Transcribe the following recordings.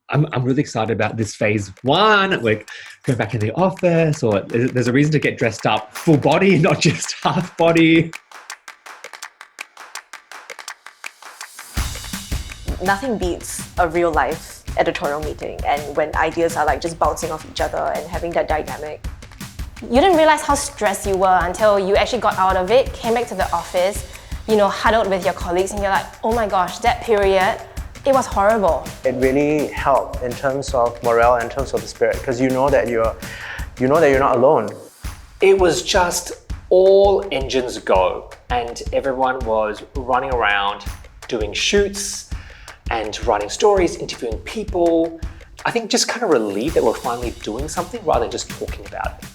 I'm really excited about this phase one, like going back in the office, or there's a reason to get dressed up full body, not just half body. Nothing beats a real life editorial meeting, and when ideas are like just bouncing off each other and having that dynamic. You didn't realize how stressed you were until you actually got out of it, came back to the office, huddled with your colleagues, and you're like, oh my gosh, that period, it was horrible. It really helped in terms of morale, in terms of the spirit, because you know that you're not alone. It was just all engines go, and everyone was running around doing shoots and writing stories, interviewing people. I think just kind of relieved that we're finally doing something rather than just talking about it.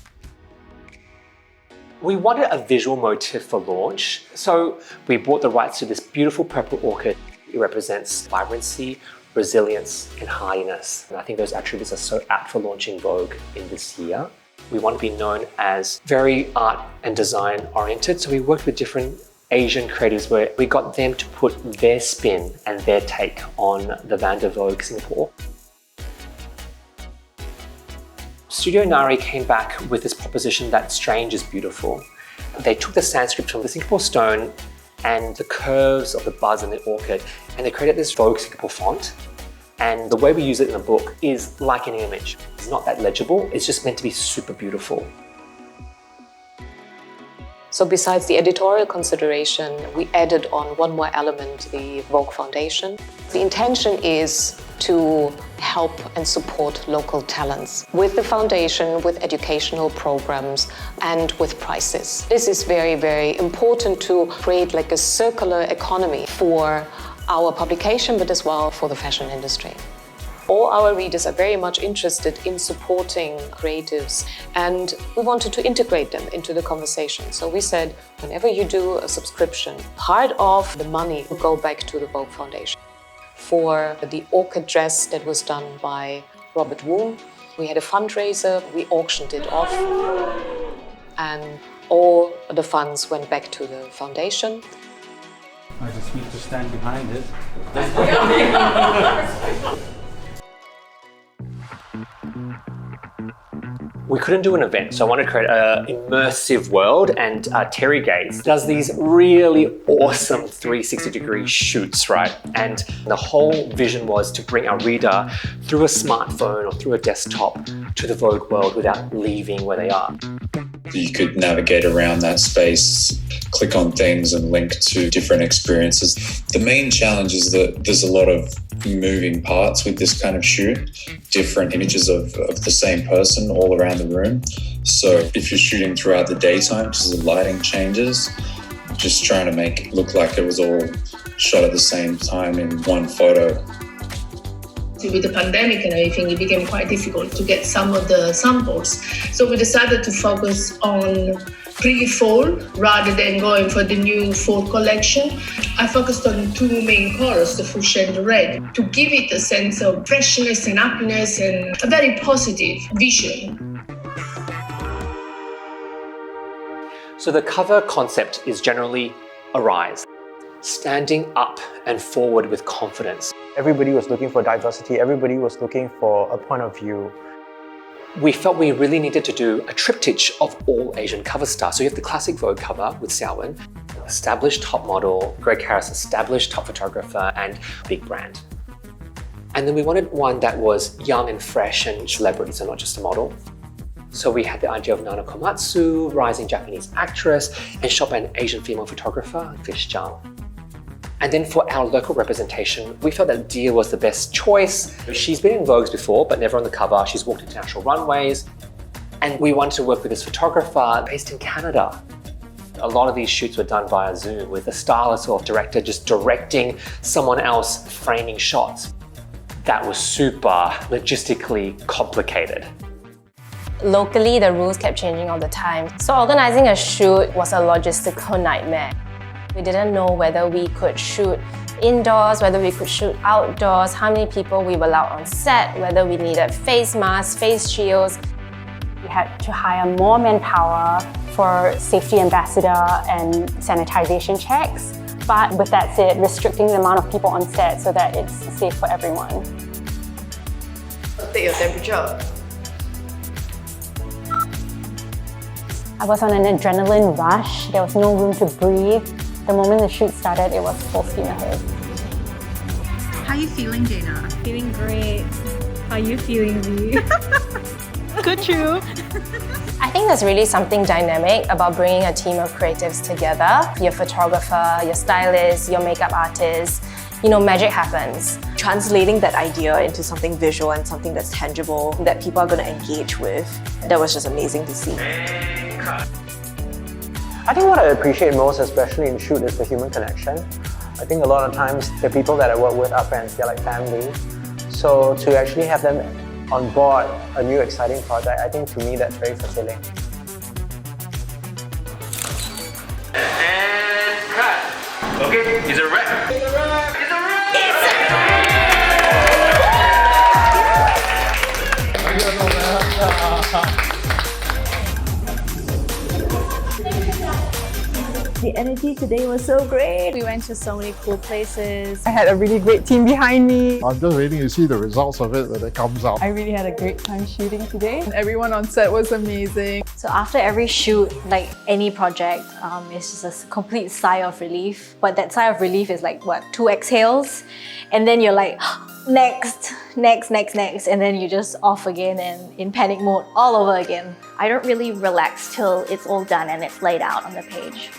We wanted a visual motif for launch, so we bought the rights to this beautiful purple orchid. It represents vibrancy, resilience, and hardiness. And I think those attributes are so apt for launching Vogue in this year. We want to be known as very art and design oriented, so we worked with different Asian creatives where we got them to put their spin and their take on the Vogue Singapore. Studio Nari came back with this proposition that strange is beautiful. They took the Sanskrit from the Singapore stone and the curves of the buzz and the orchid, and they created this Vogue Singapore font. And the way we use it in the book is like an image. It's not that legible, it's just meant to be super beautiful. So besides the editorial consideration, we added on one more element, the Vogue Foundation. The intention is to help and support local talents with the foundation, with educational programs, and with prizes. This is very, very important to create like a circular economy for our publication, but as well for the fashion industry. All our readers are very much interested in supporting creatives, and we wanted to integrate them into the conversation. So we said, whenever you do a subscription, part of the money will go back to the Vogue Foundation. For the orchid dress that was done by Robert Woon, we had a fundraiser, we auctioned it off, and all the funds went back to the foundation. I just need to stand behind it. We couldn't do an event, so I wanted to create an immersive world, and Terry Gates does these really awesome 360-degree shoots, right? And the whole vision was to bring our reader through a smartphone or through a desktop to the Vogue world without leaving where they are. You could navigate around that space, click on things and link to different experiences. The main challenge is that there's a lot of moving parts with this kind of shoot, different images of the same person all around the room. So if you're shooting throughout the daytime, because the lighting changes, just trying to make it look like it was all shot at the same time in one photo. With the pandemic and everything, it became quite difficult to get some of the samples. So we decided to focus on pre-fall rather than going for the new fall collection. I focused on two main colors, the fuchsia and the red, to give it a sense of freshness and happiness and a very positive vision. So the cover concept is generally arise, standing up and forward with confidence. Everybody was looking for diversity, everybody was looking for a point of view. We felt we really needed to do a triptych of all Asian cover stars. So you have the classic Vogue cover with Xiao Wen, established top model, Greg Harris, established top photographer, and big brand. And then we wanted one that was young and fresh and celebrity, so not just a model. So we had the idea of Nana Komatsu, rising Japanese actress, and shot by an Asian female photographer, Fish Zhang. And then for our local representation, we felt that Dia was the best choice. She's been in Vogues before, but never on the cover. She's walked international runways. And we wanted to work with this photographer based in Canada. A lot of these shoots were done via Zoom with a stylist or director just directing someone else framing shots. That was super logistically complicated. Locally, the rules kept changing all the time. So organizing a shoot was a logistical nightmare. We didn't know whether we could shoot indoors, whether we could shoot outdoors, how many people we were allowed on set, whether we needed face masks, face shields. We had to hire more manpower for safety ambassador and sanitization checks. But with that said, restricting the amount of people on set so that it's safe for everyone. take your temperature. I was on an adrenaline rush. There was no room to breathe. The moment the shoot started, it was full steam ahead. How are you feeling, Jaina? Feeling great. How are you feeling, V? Good, true. I think there's really something dynamic about bringing a team of creatives together. Your photographer, your stylist, your makeup artist. You know, magic happens. Translating that idea into something visual and something that's tangible that people are going to engage with, that was just amazing to see. I think what I appreciate most, especially in shoot, is the human connection. I think a lot of times the people that I work with are friends, they're like family. So to actually have them on board a new exciting project, I think to me that's very fulfilling. And cut. Okay, it's a wrap. It's a wrap. It's a wrap. The energy today was so great. We went to so many cool places. I had a really great team behind me. I'm just waiting to see the results of it when it comes out. I really had a great time shooting today. And everyone on set was amazing. So after every shoot, like any project, it's just a complete sigh of relief. But that sigh of relief is like, what, 2 exhales? And then you're like, next, and then you're just off again and in panic mode all over again. I don't really relax till it's all done and it's laid out on the page.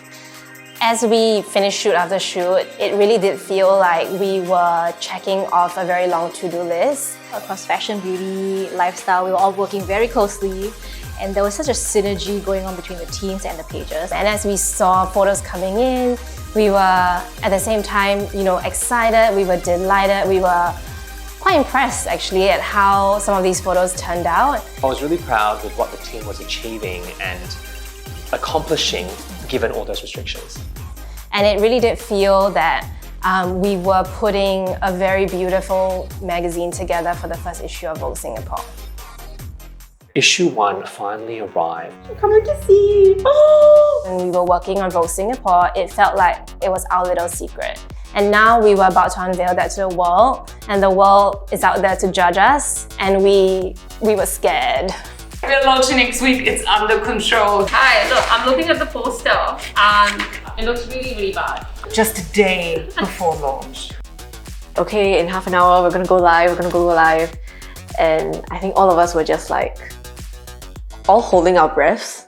As we finished shoot after shoot, it really did feel like we were checking off a very long to-do list. Across fashion, beauty, lifestyle, we were all working very closely, and there was such a synergy going on between the teams and the pages. And as we saw photos coming in, we were at the same time, you know, excited, we were delighted, we were quite impressed actually at how some of these photos turned out. I was really proud with what the team was achieving and accomplishing given all those restrictions. And it really did feel that we were putting a very beautiful magazine together for the first issue of Vogue Singapore. Issue 1 finally arrived. Coming to see! When we were working on Vogue Singapore, it felt like it was our little secret. And now we were about to unveil that to the world, and the world is out there to judge us, and we were scared. We're launching next week, it's under control. Hi, look, I'm looking at the poster and it looks really, really bad. Just a day before launch. Okay, in half an hour, we're gonna go live. And I think all of us were just like, all holding our breaths.